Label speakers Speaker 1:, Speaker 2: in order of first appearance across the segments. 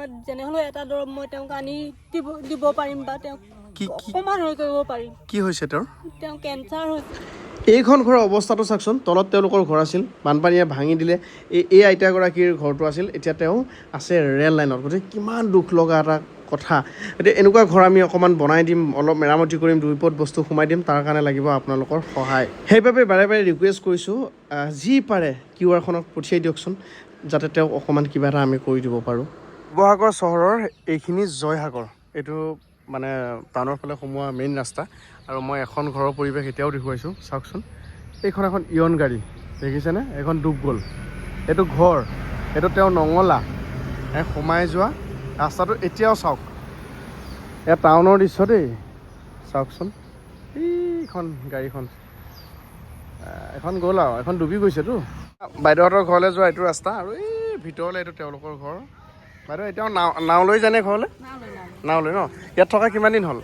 Speaker 1: মই যেনে হ'লেও এটা দৰৱ মই তেওঁক আনি দিব পাৰিম বা তেওঁক অকণমান হেৰি কৰিব পাৰিম।
Speaker 2: কি হৈছে
Speaker 1: তেওঁ কেঞ্চাৰ হৈছে।
Speaker 2: এইখন ঘৰৰ অৱস্থাটো চাওকচোন। তলত তেওঁলোকৰ ঘৰ আছিল, বানপানীয়ে ভাঙি দিলে। এই আইতাগৰাকীৰ ঘৰটো আছিল, এতিয়া তেওঁ আছে ৰেল লাইনত। গতিকে কিমান দুখ লগা এটা কথা। এতিয়া এনেকুৱা ঘৰ আমি অকণমান বনাই দিম, অলপ মেৰামতি কৰিম, দুই পদ বস্তু সোমাই দিম, তাৰ কাৰণে লাগিব আপোনালোকৰ সহায়। সেইবাবে বাৰে বাৰে ৰিকুৱেষ্ট কৰিছোঁ, যি পাৰে QR-খনত পঠিয়াই দিয়কচোন, যাতে তেওঁক অকণমান কিবা এটা আমি কৰি দিব পাৰোঁ। শিৱসাগৰ চহৰৰ এইখিনি জয়সাগৰ, এইটো মানে টাউনৰ ফালে সোমোৱা মেইন ৰাস্তা। আৰু মই এখন ঘৰৰ পৰিৱেশ এতিয়াও দেখুৱাইছোঁ, চাওকচোন। এইখন এখন ইয়ন গাড়ী দেখিছেনে? এখন ডুব গ'ল। এইটো ঘৰ, এইটো তেওঁ নঙলা সোমাই যোৱা ৰাস্তাটো এতিয়াও চাওক। এয়া টাউনৰ দৃশ্য দেই, চাওকচোন। এইখন গাড়ীখন এখন গ'ল আৰু, এখন ডুবি গৈছেতো। বাইদেউহঁতৰ ঘৰলৈ যোৱা এইটো ৰাস্তা, আৰু এই ভিতৰলৈ এইটো তেওঁলোকৰ ঘৰ। বাইদেউ এতিয়াও নাও লৈ যায়নে ঘৰলৈ? নাও লৈ ন? ইয়াত থকা কিমান দিন হ'ল?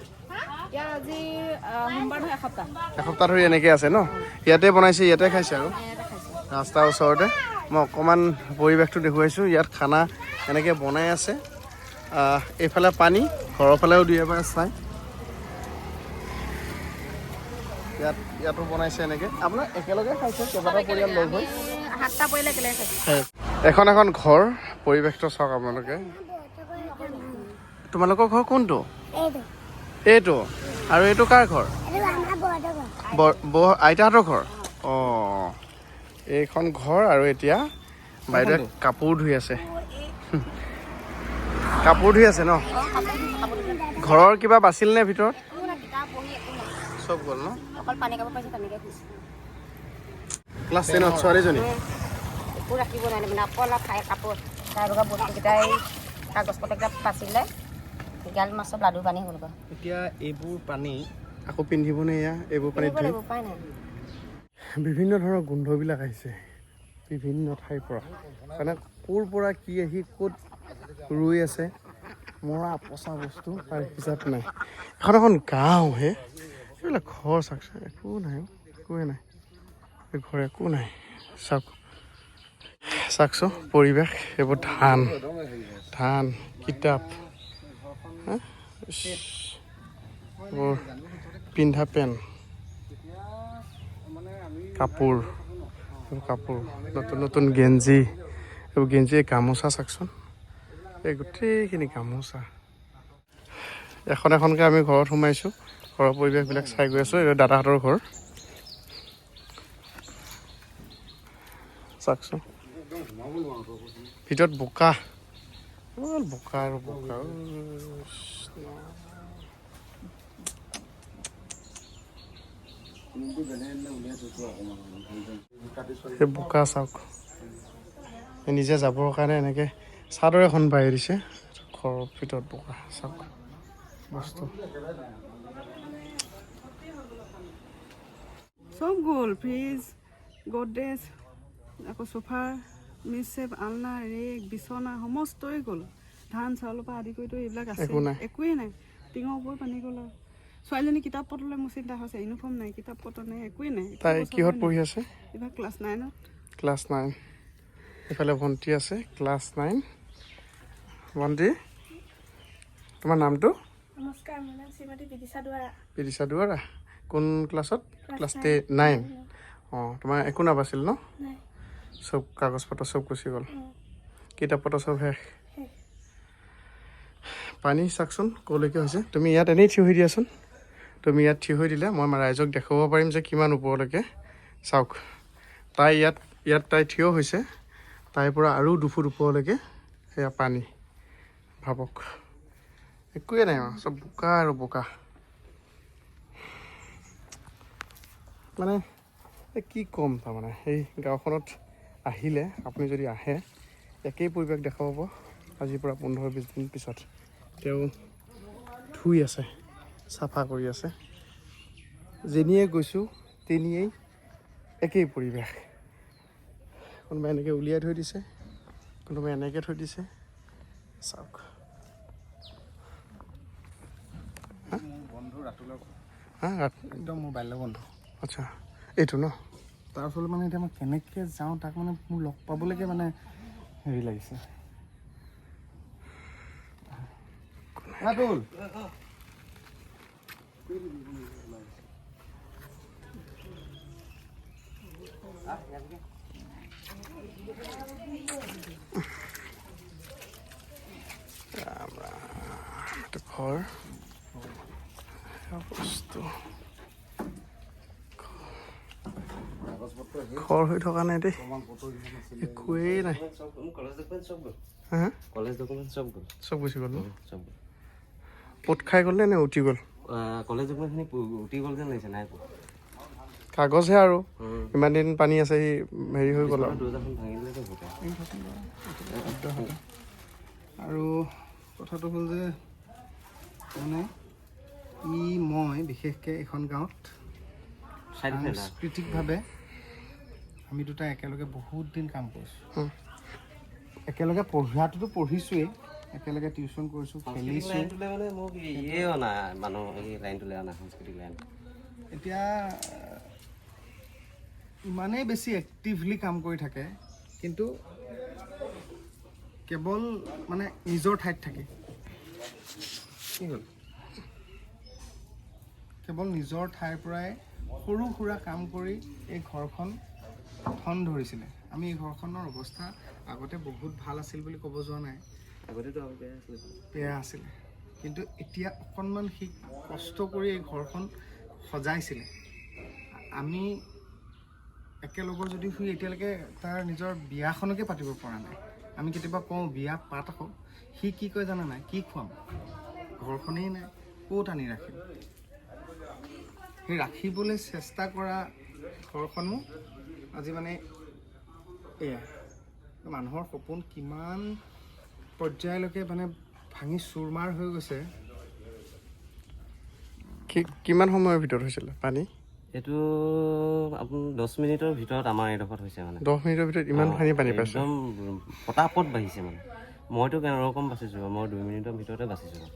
Speaker 2: এসপ্তাহ ধৰি এনেকৈ আছে ন? ইয়াতে বনাইছে, ইয়াতে খাইছে আৰু ৰাস্তাৰ ওচৰতে। মই অকণমান পৰিৱেশটো দেখুৱাইছোঁ। ইয়াত খানা এনেকৈ বনাই আছে। এইফালে পানী, ঘৰৰ ফালেও দুই এবাৰ চাই। ইয়াতো বনাইছে এনেকৈ। আপোনাৰ একেলগে খাইছে কেইবাটাও পৰিয়াল লগ হৈ?
Speaker 1: 7টা পৰিয়াল একেলগে খাইছে।
Speaker 2: এখন ঘৰ, পৰিৱেশটো চাওক আপোনালোকে। তোমালোকৰ ঘৰ কোনটো? এইটো। আৰু এইটো কাৰ ঘৰ? আইতাহঁতৰ ঘৰ। অঁ, এইখন ঘৰ। আৰু এতিয়া বাইদেৱে কাপোৰ ধুই আছে। কাপোৰ ধুই আছে ন? ঘৰৰ কিবা বাছিল নে ভিতৰত? চব গ'ল ন?
Speaker 1: অকল পানী কাপোৰ পাইছে, তেনেকৈ খুজিছে।
Speaker 2: ক্লাছ 10ত ছোৱালীজনী
Speaker 1: একো ৰাখিব নোৱাৰে মানে, অকল খাই কাপোৰ তাৰ বস্তুকেইটাই কাগজ পত্ৰকেইটা বাচিলে গাল মাছ চব লাডু পানী হ'ল।
Speaker 2: এতিয়া এইবোৰ পানী আকৌ পিন্ধিবনে? এইবোৰ পানীত ধুই
Speaker 1: উপায় নাই।
Speaker 2: বিভিন্ন ধৰণৰ গোন্ধবিলাক আহিছে বিভিন্ন ঠাইৰ পৰা। মানে ক'ৰ পৰা কি আহি ক'ত ৰৈ আছে, মৰা পচা বস্তু তাৰ হিচাপ নাই। এখন গাঁও হে, এইবিলাক ঘৰ চাওকচোন, একো নাই, একোৱে নাই। ঘৰ একো নাই। চাওকচোন পৰিৱেশ। এইবোৰ ধান, কিতাপ, এইবোৰ পিন্ধা পেণ্ট, কাপোৰ, নতুন গেঞ্জি, এইবোৰ গেঞ্জি, গামোচা চাওকচোন। এই গোটেইখিনি গামোচা। এখনকৈ আমি ঘৰত সোমাইছোঁ। ঘৰৰ পৰিৱেশবিলাক চাই গৈ আছোঁ। এইটো দাদাহঁতৰ ঘৰ, চাওকচোন। ভিতৰত বোকা, বোকা আৰু বোকা। সেই বোকা চাওক। নিজে যাবৰ কাৰণে এনেকৈ চাদৰ এখন বান্ধি দিছে। ঘৰৰ ভিতৰত বোকা চাওক বস্তু।
Speaker 3: চব গ'ল, ফ্ৰিজ, গডৰেজ, আকৌ চোফাৰ, মিচেপ, আলনা, ৰেক, বিচনা সমস্তই গ'ল। ধান চাউলৰ পৰা আদি কৰিতো এইবিলাক আছে, একোৱেই নাই। টিঙৰ ওপৰত পানী গ'ল। আৰু ছোৱালীজনী কিতাপ পত্ৰলৈ মোৰ চিন্তা হৈছে। ইউনিফৰ্ম নাই, কিতাপ পত্ৰ নাই, একোৱেই নাই।
Speaker 2: তাই কিহত পঢ়ি আছে?
Speaker 3: এইবাৰ ক্লাছ 9ত।
Speaker 2: ক্লাছ 9। এইফালে ভণ্টি আছে, ক্লাছ 9। ভণ্টি, তোমাৰ নামটো?
Speaker 1: নমস্কাৰ, মোৰ নাম শ্ৰীমতী বিদিশা দুৱাৰা।
Speaker 2: বিদিশা দুৱাৰা। কোন ক্লাছত? ক্লাছ 9। অঁ, তোমাৰ একো নাবাছিল ন? চব কাগজ পত্ৰ চব গুচি গ'ল, কিতাপ পত্ৰ চব শেষ। পানী চাওকচোন ক'লৈকে হৈছে। তুমি ইয়াত এনেই থিয় হৈ দিয়াচোন। তুমি ইয়াত থিয় হৈ দিলে মই ৰাইজক দেখুৱাব পাৰিম যে কিমান ওপৰলৈকে। চাওক, তাই ইয়াত তাই থিয় হৈছে, তাইৰ পৰা আৰু দুফুট ওপৰলৈকে সেয়া পানী। ভাবক, একোৱে নাই আৰু চব বোকা আৰু বোকা। মানে কি ক'ম, তাৰমানে সেই গাঁওখনত আহিলে আপুনি যদি আহে, একেই পৰিৱেশ দেখা পাব। আজিৰ পৰা 15-20 দিন পিছত তেওঁ ধুই আছে, চাফা কৰি আছে। যেনিয়ে গৈছোঁ তেনিয়েই একেই পৰিৱেশ। কোনোবাই এনেকৈ উলিয়াই থৈ দিছে, কোনোবাই এনেকৈ থৈ দিছে। চাওক,
Speaker 4: বন্ধু ৰাতুলৰ
Speaker 2: একদম
Speaker 4: মোৰ বাল্য বন্ধু।
Speaker 2: আচ্ছা, এইটো ন?
Speaker 4: তাৰ ওচৰলৈ মানে এতিয়া মই কেনেকৈ যাওঁ, তাক মানে মোৰ লগ পাবলৈকে মানে হেৰি লাগিছে। ৰাতুল
Speaker 2: এইটো ঘৰ বস্তু ঘৰ হৈ থকা নাই দেই একোৱেই নাই হা
Speaker 5: কলেজ ডকুমেণ্ট চব গ'ল
Speaker 2: চব গুচি গ'ল ন
Speaker 5: চব গ'ল
Speaker 2: পোত খাই গ'ল নে উঠি গ'ল
Speaker 5: কলেজ ডকুমেণ্টখিনি উঠি গ'ল যেন লাগিছে নাই পোৱা
Speaker 2: কাগজহে আৰু ইমান দিন পানী আছে সি হেৰি হৈ গ'ল আৰু
Speaker 5: দৰ্জাখন ভাঙি দিলেতো ভোটাৰ
Speaker 4: আৰু কথাটো হ'ল যে মানে মই বিশেষকৈ এইখন গাঁৱত সাংস্কৃতিকভাৱে আমি দুটা একেলগে বহুত দিন কাম কৰিছোঁ একেলগে পঢ়াটোতো পঢ়িছোৱেই একেলগে টিউশ্যন কৰিছোঁ খেলিছোঁ
Speaker 5: লাইনটোলৈ মানে মোক ইয়ে অনা মানুহ এই লাইনটোলৈ অনা সাংস্কৃতিক লাইন
Speaker 4: এতিয়া ইমানেই বেছি এক্টিভলি কাম কৰি থাকে কিন্তু কেৱল মানে নিজৰ ঠাইত থাকে কি হ'ল কেৱল নিজৰ ঠাইৰ পৰাই সৰু সুৰা কাম কৰি এই ঘৰখন ঠন ধৰিছিলে আমি এই ঘৰখনৰ অৱস্থা আগতে বহুত ভাল আছিল বুলি ক'ব যোৱা নাই
Speaker 5: আগতেতো আৰু বেয়া আছিলে
Speaker 4: বেয়া আছিলে কিন্তু এতিয়া অকণমান সি কষ্ট কৰি এই ঘৰখন সজাইছিলে আমি একেলগৰ যদি সি এতিয়ালৈকে তাৰ নিজৰ বিয়াখনকে পাতিব পৰা নাই আমি কেতিয়াবা কওঁ বিয়া পাত আকৌ সি কি কয় জানা নাই কি খুৱাম ঘৰখনেই নাই ক'ত আনি ৰাখিম সেই ৰাখিবলৈ চেষ্টা কৰা ঘৰখনো আজি মানে এয়া মানুহৰ সপোন কিমান পৰ্যায়লৈকে মানে ভাঙি চুৰমাৰ হৈ গৈছে
Speaker 2: কিমান সময়ৰ ভিতৰত হৈছিলে পানী
Speaker 5: এইটো আপুনি 10 মিনিটৰ ভিতৰত আমাৰ এইডোখৰত হৈছে মানে
Speaker 2: 10 মিনিটৰ ভিতৰত ইমান পানী পাইছে
Speaker 5: একদম পটাপট বাঢ়িছে মানে মইতো কেনেৰকম বাচিছোঁ মই 2 মিনিটৰ ভিতৰতে বাচিছোঁ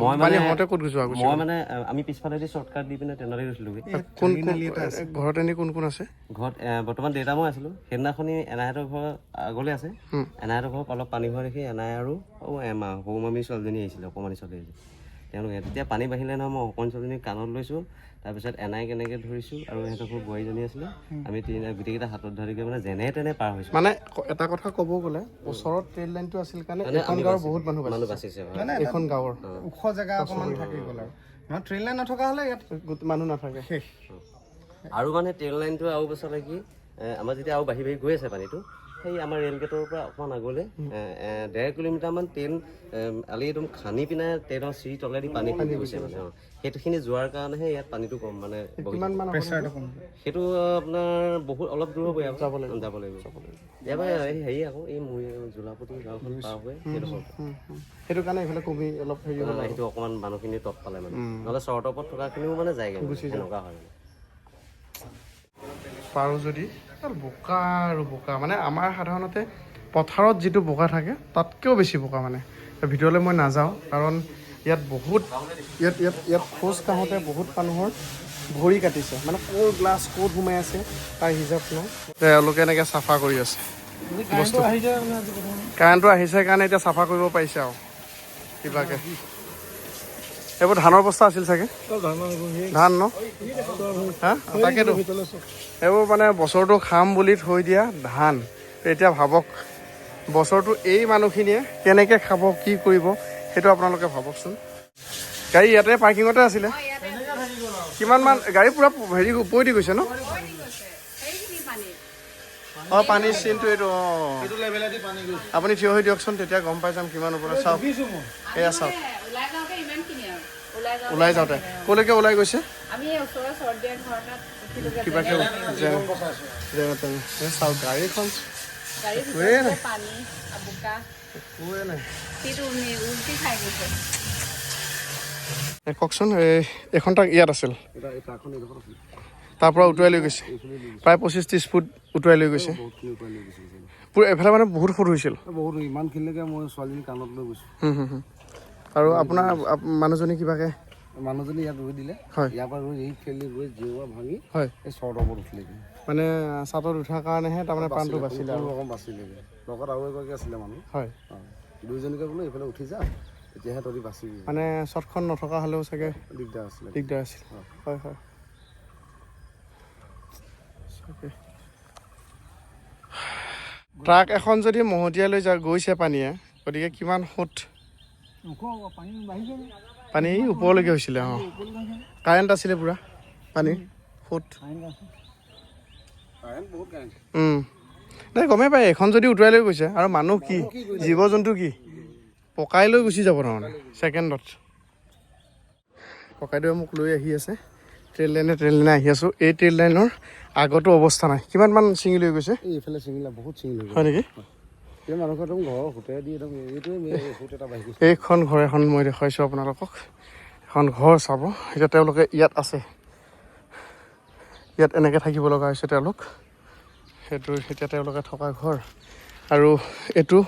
Speaker 5: মই মানে আমি পিছফালেদি শ্বৰ্টকাট দি পিনে তেনেদৰে গৈছিলোঁগৈ
Speaker 2: ঘৰত এনেই কোন কোন আছে
Speaker 5: ঘৰত বৰ্তমান দেউতা মই আছিলোঁ সেইদিনাখনি এনাইহঁতৰ ঘৰ আগলৈ আছে এনাইহঁতৰ ঘৰত অলপ পানী হোৱা দেখি এনাই আৰু এমাহ সৰু মামী ছোৱালীজনী আহিছিলে অকণমানি ছোৱালী আহিছিলে তেওঁলোকে তেতিয়া পানী বাঢ়িলে নহয় মই অকণমানি ছোৱালীজনীক কাণত লৈছোঁ তাৰপিছত এনাই কেনেকৈ ধৰিছোঁ আৰু সিহঁতৰ ঘৰ বোৱাৰীজনী আছিলে আমি গোটেইকেইটা হাতত ধৰিকৈ মানে যেনে তেনে পাৰ হৈছোঁ
Speaker 2: মানে এটা কথা ক'ব গ'লে ওচৰত ট্ৰেইন লাইনটো আছিল কাৰণে এখন গাঁৱৰ বহুত মানুহ
Speaker 5: বাচিছে
Speaker 4: মানে
Speaker 2: এখন গাঁৱৰ
Speaker 4: ওখ জেগা অকণমান থাকি গ'ল আৰু ট্ৰেইন লাইন নথকা হ'লে ইয়াত
Speaker 2: মানুহ নাথাকে
Speaker 4: শেষ
Speaker 5: আৰু মানে ট্ৰেইন লাইনটো আৰু পাছলৈ কি আমাৰ যেতিয়া আৰু বাঢ়ি গৈ আছে পানীটো সেই আমাৰ ৰেল গেটৰ পৰা অকণমান আগলৈ 1.5 কিলোমিটাৰমান ট্ৰেইন আলি একদম খান্দি পিনে ট্ৰেইনৰ চিৰি তলেদি পানী গৈছে মানে সেইটোখিনি যোৱাৰ কাৰণেহে ইয়াত পানীটো কম মানে সেইটো আপোনাৰ বহুত অলপ দূৰ হ'ব যাব লাগিব ইয়াৰ পৰা হেৰি আকৌ এই জোলাপতি গাঁওখন পাৰ হৈ
Speaker 2: সেইটো কাৰণে এইফালে কমি অলপ হেৰি হ'ল
Speaker 5: সেইটো অকণমান মানুহখিনি তৎ পালে মানে নহ'লে চৰ্টৰ ওপৰত থকাখিনিও মানে যায়গৈ এনেকুৱা হয় মানে
Speaker 2: পাৰোঁ যদি বোকা আৰু বোকা মানে আমাৰ সাধাৰণতে পথাৰত যিটো বোকা থাকে তাতকৈও বেছি বোকা মানে ভিতৰলৈ মই নাযাওঁ কাৰণ ইয়াত বহুত ইয়াত খোজ কাঢ়োঁতে বহুত মানুহৰ ভৰি কাটিছে মানে ক'ৰ গ্লাছ ক'ত সোমাই আছে তাৰ হিচাপ নাই তেওঁলোকে এনেকৈ চাফা কৰি আছে বস্তু কাৰেণ্টটো আহিছে কাৰণে এতিয়া চাফা কৰিব পাৰিছে আৰু কিবাকে এইবোৰ ধানৰ বস্তা আছিল চাগে ধান ন হা তাকেতো এইবোৰ মানে বছৰটো খাম বুলি থৈ দিয়া ধান এতিয়া ভাবক বছৰটো এই মানুহখিনিয়ে কেনেকৈ খাব কি কৰিব সেইটো আপোনালোকে ভাবকচোন গাড়ী ইয়াতে পাৰ্কিঙতে আছিলে কিমানমান গাড়ী পূৰা হেৰি উপৰি দি গৈছে ন অঁ পানীৰ চিনটো এইটো অঁ আপুনি থিয় হৈ দিয়কচোন তেতিয়া গম পাই যাম কিমান ওপৰত চাওক এয়া চাওক ওলাই যাওঁতে ক'লৈকে ওলাই গৈছে কিবাকে চাওক গাড়ীখন একোৱে নাই কওকচোন এইখন তাক ইয়াত আছিল তাৰ পৰা উটুৱাই লৈ গৈছে প্ৰায় 25-30 ফুট উটুৱাই লৈ গৈছে পূৰা এফালে মানে বহুত ফুট হৈছিল
Speaker 4: বহুত ইমানখিনিলৈকে মই ছোৱালীজনী কাণত লৈ গৈছোঁ
Speaker 2: আৰু আপোনাৰ মানুহজনী কিবাকে
Speaker 4: মানুহজনী ইয়াত ৰুই দিলে
Speaker 2: হয়
Speaker 4: ইয়াৰ পৰা ৰুই এই ফেলি গৈ জিওৱা ভাঙি
Speaker 2: হয়
Speaker 4: এই চৰ্টৰ ওপৰত উঠিলেগৈ
Speaker 2: মানে চাটত উঠাৰ কাৰণেহে তাৰমানে পাণটো বাচিলে
Speaker 4: অকণ বাচিলেগৈ লগত আৰু এগৰাকী আছিলে মানুহ
Speaker 2: হয়
Speaker 4: দুইজনীকে বোলো এইফালে উঠি যা
Speaker 5: তেতিয়াহে তহঁতি বাচিবি।
Speaker 2: মানে শ্বটখন নথকা হ'লেও চাগে
Speaker 5: দিগদাৰ আছিলে।
Speaker 2: দিগদাৰ আছিল। হয় হয়। ট্ৰাক এখন যদি মহতিয়ালৈ গৈছে পানীয়ে, গতিকে কিমান ফুট পানী ওপৰলৈকে হৈছিলে। অঁ, কাৰেণ্ট আছিলে পূৰা পানী ফুট। নাই গমেই পায় এখন যদি উটুৱাই লৈ গৈছে, আৰু মানুহ কি জীৱ জন্তু কি পকাই লৈ গুচি যাব তাৰমানে ছেকেণ্ডত। ককাইদেৱে মোক লৈ আহি আছে ট্ৰেইন লাইনে আহি আছোঁ। এই ট্ৰেইন লাইনৰ আগতো অৱস্থা নাই। কিমানমান ছিঙি লৈ গৈছে?
Speaker 5: এইফালে ছিঙিলা বহুত ছিঙি লৈ
Speaker 2: হয় নেকি?
Speaker 5: মানুহৰ একদম ঘৰৰ হোটেল দি একদম এটা বাঢ়ি
Speaker 2: এইখন ঘৰ এখন মই দেখুৱাইছোঁ আপোনালোকক। এখন ঘৰ চাব। এতিয়া তেওঁলোকে ইয়াত আছে, ইয়াত এনেকৈ থাকিব লগা হৈছে তেওঁলোক। সেইটো এতিয়া তেওঁলোকে থকা ঘৰ। আৰু এইটো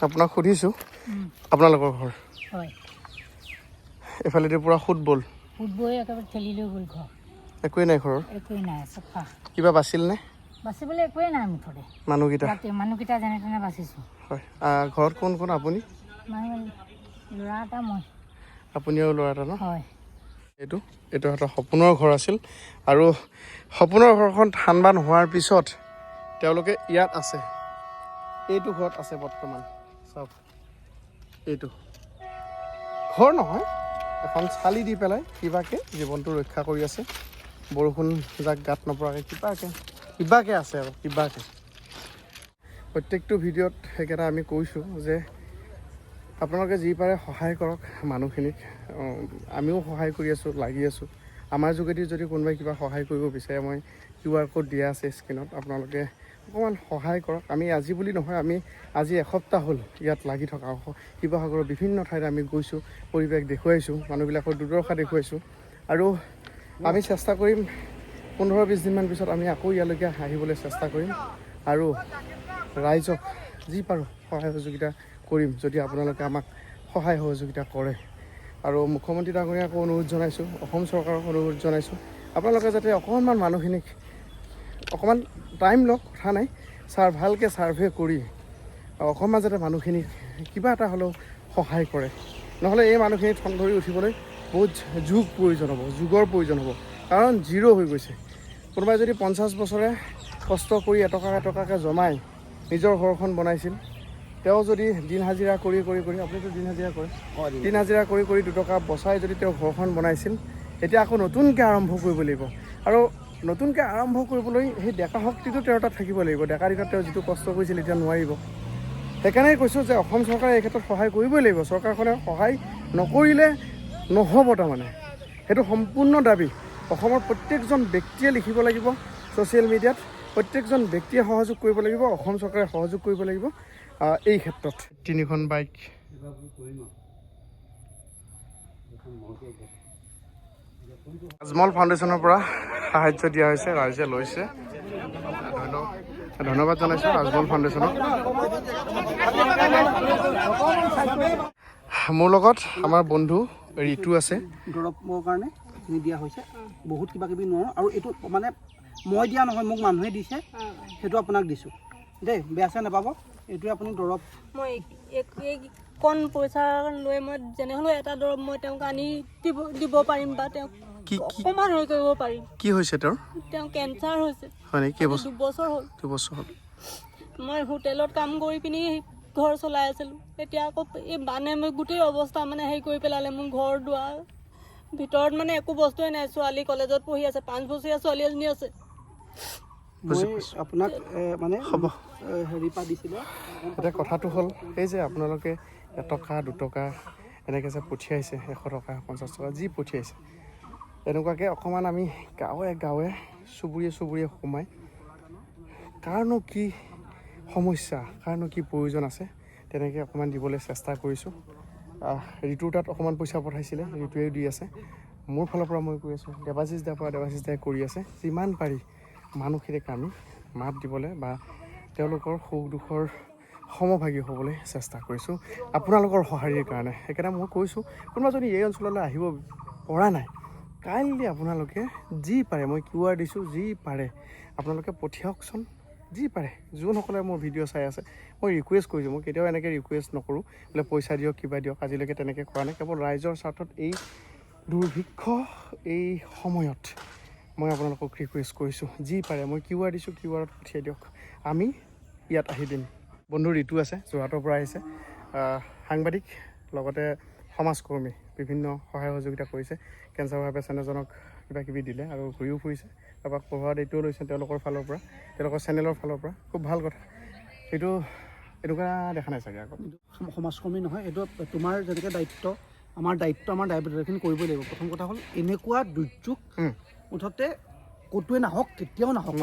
Speaker 2: আপোনাক সুধিছোঁ, আপোনালোকৰ ঘৰ?
Speaker 6: হয়,
Speaker 2: এইফালেদি পূৰা ফুটবল
Speaker 6: একেবাৰে ঠেলি লৈ গ'ল ঘৰ।
Speaker 2: একোৱেই নাই ঘৰৰ?
Speaker 6: একোৱেই নাই, চফা।
Speaker 2: কিবা বাচিলনে?
Speaker 6: বাচিবলৈ একোৱেই নাই মুঠতে। মানুহকেইটা যেনে তেনে বাচিছোঁ।
Speaker 2: হয়। ঘৰত কোন কোন? আপুনি?
Speaker 6: ল'ৰা এটা, মই।
Speaker 2: আপুনি আৰু ল'ৰা এটা ন?
Speaker 6: হয়।
Speaker 2: এইটো সিহঁতৰ সপোনৰ ঘৰ আছিল। আৰু সপোনৰ ঘৰখন ধান বান হোৱাৰ পিছত তেওঁলোকে ইয়াত আছে, এইটো ঘৰত আছে বৰ্তমান। চাওক, এইটো ঘৰ নহয়, এখন চালি দি পেলাই কিবাকে জীৱনটো ৰক্ষা কৰি আছে। বৰষুণ যাক গাত নপৰাকৈ কিবাকে আছে আৰু কিবাকে। প্ৰত্যেকটো ভিডিঅ'ত সেইকেইটা আমি কৈছোঁ যে আপোনালোকে যি পাৰে সহায় কৰক মানুহখিনিক। আমিও সহায় কৰি আছোঁ, লাগি আছোঁ। আমাৰ যোগেদি যদি কোনোবাই কিবা সহায় কৰিব বিচাৰে, মই QR ক'ড দিয়া আছে স্ক্ৰীণত, আপোনালোকে অকণমান সহায় কৰক। আমি আজি বুলি নহয়, আমি আজি এসপ্তাহ হ'ল ইয়াত লাগি থকা। শিৱসাগৰৰ বিভিন্ন ঠাইত আমি গৈছোঁ, পৰিৱেশ দেখুৱাইছোঁ, মানুহবিলাকৰ দুৰ্দশা দেখুৱাইছোঁ। আৰু আমি চেষ্টা কৰিম 15-20 দিনমান পিছত আমি আকৌ ইয়ালৈকে আহিবলৈ চেষ্টা কৰিম। আৰু ৰাইজক যি পাৰোঁ সহায় সহযোগিতা কৰিম, যদি আপোনালোকে আমাক সহায় সহযোগিতা কৰে। আৰু মুখ্যমন্ত্ৰী ডাঙৰীয়াকো অনুৰোধ জনাইছোঁ, অসম চৰকাৰক অনুৰোধ জনাইছোঁ, আপোনালোকে যাতে অকণমান মানুহখিনিক অকণমান টাইম লওক, কথা নাই, ভালকৈ ছাৰ্ভে কৰি অকণমান যাতে মানুহখিনিক কিবা এটা হ'লেও সহায় কৰে। নহ'লে এই মানুহখিনি ঠন ধৰি উঠিবলৈ বহুত যুগৰ প্ৰয়োজন হ'ব। কাৰণ জিৰ' হৈ গৈছে। কোনোবাই যদি 50 বছৰে কষ্ট কৰি এটকাকৈ জমাই নিজৰ ঘৰখন বনাইছিল, তেওঁ যদি দিন হাজিৰা কৰি আপুনিতো দিন হাজিৰা কৰে, দিন হাজিৰা কৰি 2 টকা বচাই যদি তেওঁ ঘৰখন বনাইছিল, এতিয়া আকৌ নতুনকৈ আৰম্ভ কৰিব লাগিব। আৰু নতুনকৈ আৰম্ভ কৰিবলৈ সেই ডেকা শক্তিটো তেওঁৰ তাত থাকিব লাগিব। ডেকা দিনত তেওঁ যিটো কষ্ট কৰিছিল এতিয়া নোৱাৰিব। সেইকাৰণে কৈছোঁ যে অসম চৰকাৰে এই ক্ষেত্ৰত সহায় কৰিবই লাগিব। চৰকাৰখনে সহায় নকৰিলে নহ'ব তাৰমানে। সেইটো সম্পূৰ্ণ দাবী। অসমৰ প্ৰত্যেকজন ব্যক্তিয়ে লিখিব লাগিব ছ'চিয়েল মিডিয়াত, প্ৰত্যেকজন ব্যক্তিয়ে সহযোগ কৰিব লাগিব, অসম চৰকাৰে সহযোগ কৰিব লাগিব এই ক্ষেত্ৰত। 3খন বাইক আজমল ফাউণ্ডেশ্যনৰ পৰা সাহাৰ্য দিয়া হৈছে, ৰাইজে লৈছে। ধন্যবাদ জনাইছোঁ আজমল ফাউণ্ডেশ্যনক। মোৰ লগত আমাৰ বন্ধু ঋতু আছে।
Speaker 7: দৰৱৰ কাৰণে এইখিনি দিয়া হৈছে, বহুত কিবা কিবি নোৱাৰোঁ। আৰু এইটো মানে মই দিয়া নহয়, মোক মানুহে দিছে, সেইটো আপোনাক দিছোঁ দেই, বেয়া চেয়া নাপাব। এইটোৱে আপুনি দৰৱ।
Speaker 8: মই কণ পইচা লৈ মই যেনে হ'লেও এটা দৰৱ মই তেওঁক আনি দিব পাৰিম বা তেওঁক অকণমান হেৰি কৰিব পাৰিম।
Speaker 2: কি হৈছে তেওঁৰ?
Speaker 8: তেওঁ কেঞ্চাৰ হৈছে।
Speaker 2: হয় নেকি?
Speaker 8: 2 বছৰ হ'ল।
Speaker 2: 2 বছৰ হ'ল।
Speaker 8: মই হোটেলত কাম কৰি পিনি ঘৰ চলাই আছিলোঁ। এতিয়া আকৌ এই বানে মই গোটেই অৱস্থা মানে হেৰি কৰি পেলালে। মোৰ ঘৰ দুৱাৰ ভিতৰত মানে একো বস্তুৱে নাই। ছোৱালী কলেজত পঢ়ি আছে, 5 বছৰীয়া ছোৱালী এজনী আছে।
Speaker 7: মই আপোনাক মানে হেৰি পৰা দিছিলোঁ।
Speaker 2: এতিয়া কথাটো হ'ল এই যে আপোনালোকে 1 টকা 2 টকা এনেকৈ যে পঠিয়াইছে, 100 টকা 50 টকা যি পঠিয়াইছে, এনেকুৱাকৈ অকণমান আমি গাঁৱে চুবুৰীয়ে সোমাই কাৰণো কি সমস্যা, কাৰণো কি প্ৰয়োজন আছে, তেনেকৈ অকণমান দিবলৈ চেষ্টা কৰিছোঁ। ঋতুৰ তাত অকণমান পইচা পঠাইছিলে, ঋতুৱেও দি আছে। মোৰ ফালৰ পৰা মই কৈ আছোঁ, দেৱাশিষ দাই কৰি আছে। যিমান পাৰি মানুহখিনিক আমি মাত দিবলৈ বা তেওঁলোকৰ সুখ দুখৰ সমভাগী হ'বলৈ চেষ্টা কৰিছোঁ আপোনালোকৰ সঁহাৰিৰ কাৰণে। সেইকাৰণে মই কৈছোঁ, কোনোবা যদি এই অঞ্চললৈ আহিব পৰা নাই, কাইণ্ডলি আপোনালোকে যি পাৰে, মই QR দিছোঁ, যি পাৰে আপোনালোকে পঠিয়াওকচোন। যি পাৰে যোনসকলে মোৰ ভিডিঅ' চাই আছে মই ৰিকুৱেষ্ট কৰিছোঁ, মই কেতিয়াও এনেকৈ ৰিকুৱেষ্ট নকৰোঁ বোলে পইচা দিয়ক কিবা দিয়ক, আজিলৈকে তেনেকৈ কৰা নাই। কেৱল ৰাইজৰ স্বাৰ্থত এই দুৰ্ভিক্ষ এই সময়ত মই আপোনালোকক ৰিকুৱেষ্ট কৰিছোঁ, যি পাৰে মই QR দিছোঁ, QRত পঠিয়াই দিয়ক, আমি ইয়াত আহি দিম। বন্ধু ঋতু আছে, যোৰহাটৰ পৰা আহিছে, সাংবাদিক লগতে সমাজকৰ্মী, বিভিন্ন সহায় সহযোগিতা কৰিছে। কেঞ্চাৰ হোৱা পেচেণ্ট এজনক কিবা কিবি দিলে আৰু ঘূৰিও ফুৰিছে, কাৰোবাক পঢ়োৱা দায়িত্বও লৈছে তেওঁলোকৰ ফালৰ পৰা, তেওঁলোকৰ চেনেলৰ ফালৰ পৰা। খুব ভাল কথা, এইটো এনেকুৱা দেখা নাই চাগে আগত।
Speaker 7: সমাজকৰ্মী নহয়, এইটো তোমাৰ যেনেকৈ দায়িত্ব, আমাৰ দায়িত্বখিনি কৰিবই লাগিব। প্ৰথম কথা হ'ল এনেকুৱা দুৰ্যোগ মুঠতে ক'তোৱে নাহক, কেতিয়াও নাহক।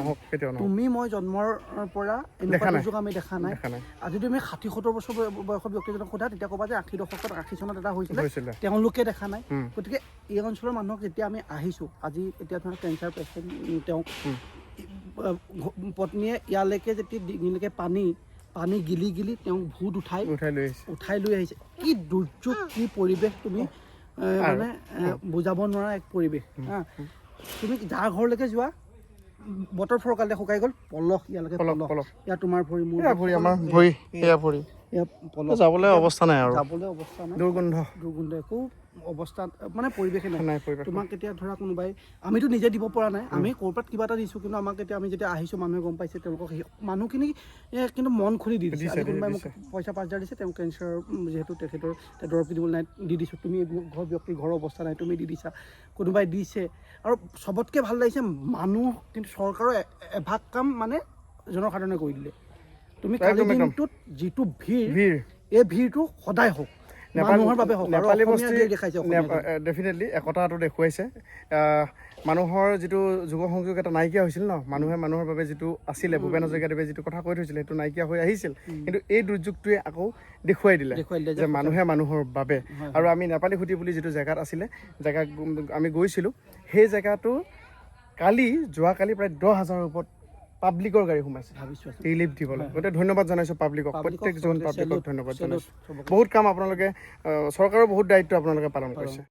Speaker 7: তুমি মই জন্মৰ পৰা এনেকুৱা দুৰ্যোগ আমি দেখা নাই। আজি তুমি 60-70 বছৰ বয়সৰ ব্যক্তিজনক সোধা, তেতিয়া ক'বা যে 80 দশকত 80 চনত এটা হৈছিলে, তেওঁলোকে দেখা নাই। গতিকে এই অঞ্চলৰ মানুহক যেতিয়া আমি আহিছোঁ, আজি এতিয়া ধৰা কেঞ্চাৰ পেচেণ্ট, তেওঁ পত্নীয়ে ইয়ালৈকে যেতিয়া ডিঙিলৈকে পানী গিলি তেওঁক ভূত উঠাই লৈ আহিছে। কি দুৰ্যোগ, কি পৰিৱেশ, তুমি মানে বুজাব নোৱাৰা এক পৰিৱেশ। তুমি যাৰ ঘৰলৈকে যোৱা, বতৰ ফৰকালে শুকাই গ'ল, পলস ইয়ালৈকে পলস, ইয়াত তোমাৰ ভৰি, মোৰ
Speaker 2: ভৰি, আমাৰ ভৰি, এয়া ভৰি, যাবলৈ অৱস্থা নাই আৰু দুৰ্গন্ধ
Speaker 7: একো অৱস্থা মানে পৰিৱেশে নাই। তোমাক এতিয়া ধৰা কোনোবাই, আমিতো নিজে দিব পৰা নাই, আমি ক'ৰবাত কিবা এটা দিছোঁ, কিন্তু আমাক এতিয়া আমি যেতিয়া আহিছোঁ মানুহে গম পাইছে, তেওঁলোকক মানুহখিনি কিন্তু মন খুলি দি দিছে। কোনোবাই মোক পইচা 5,000 দিছে, তেওঁ কেঞ্চাৰ যিহেতু তেখেতৰ দৰৱ কিনিবলৈ নাই, দি দিছোঁ। তুমি ব্যক্তিৰ ঘৰৰ অৱস্থা নাই, তুমি দি দিছা, কোনোবাই দিছে। আৰু চবতকৈ ভাল লাগিছে মানুহ, কিন্তু চৰকাৰৰ এভাগ কাম মানে জনসাধাৰণে কৰি দিলে। তুমি কালি দিনটোত যিটো ভিৰ, এই ভিৰটো সদায় হওক, মানুহৰ বাবে হওক।
Speaker 2: নেপালী বস্তি ডেফিনেটলি একতাটো দেখুৱাইছে। মানুহৰ যিটো যুৱ সংযোগ এটা নাইকিয়া হৈছিল ন, মানুহে মানুহৰ বাবে যিটো আছিলে, ভূপেন হাজৰিকাদেৱে যিটো কথা কৈ থৈছিলে, সেইটো নাইকিয়া হৈ আহিছিল। কিন্তু এই দুৰ্যোগটোৱে আকৌ দেখুৱাই দিলে যে মানুহে মানুহৰ বাবে। আৰু আমি নেপালী খুঁটি বুলি যিটো জেগাত আছিলে, জেগাত আমি গৈছিলোঁ, সেই জেগাটো যোৱাকালি প্ৰায় 10,000ৰ ওপৰত পাব্লিকৰ গাড়ী সোমাইছে ৰিলিফ দিবলৈ। গতিকে ধন্যবাদ জনাইছোঁ পাব্লিকক, প্ৰত্যেকজন পাব্লিকক ধন্যবাদ জনাইছোঁ। বহুত কাম আপোনালোকে, চৰকাৰৰ বহুত দায়িত্ব আপোনালোকে পালন কৰিছে।